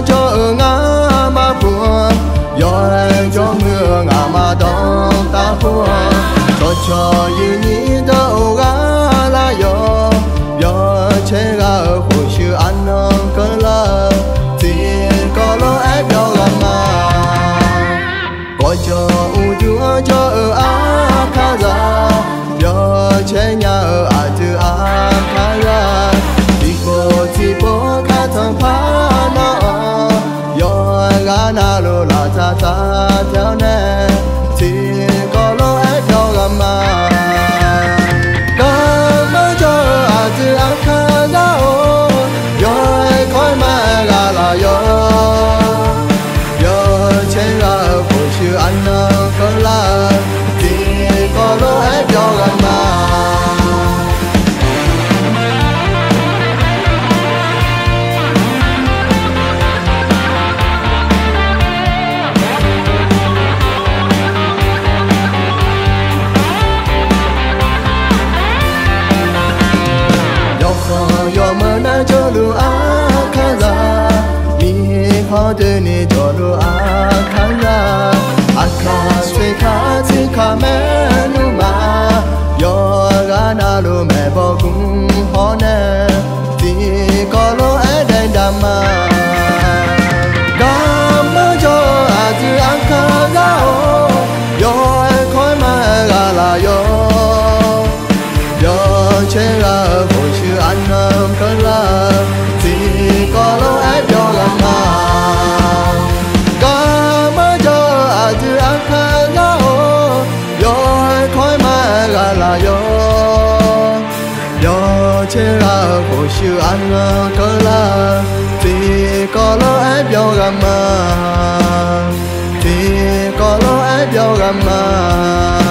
cho ngã mà buồn gió cho mưa ngã mà đông ta buồn cho như nhĩ đâu gã là gió chế gã phụ sự ăn ngon cơn lơ thì có lỗ ép gió gà mà có cho u chúa cho ở á khá ra gió chế nhà ở á từ á khá ra thì bố khá thằng phá nó gió gã na lô là ta theo nè thì có lỗ ép gió gà mà có mơ cho á từ á khá ra gió khói mà gà là gió chế ra phụ sự ăn có là thì có lỗ ép gió gà mà gió mơ na cho lúa á khá ra mi khó đưa ni cho lúa á khá ra á khá suy khá thì khá mẹ nu mà gió gà na lúa mẹ bỏ cũng khó nè thì có lúa ấy đen đàm mà cảm ơn cho á thì á khá ra gió khói mà gà là gió chế ra phụ sự ăn cơn là thì có lỗ ép gió gà mà cảm ơn cho à từ ăn khá ra gió khói mà gà là gió chế ra phụ sự ăn cơn là thì có lỗ ép gió gà mà thì có lỗ ép gió gà mà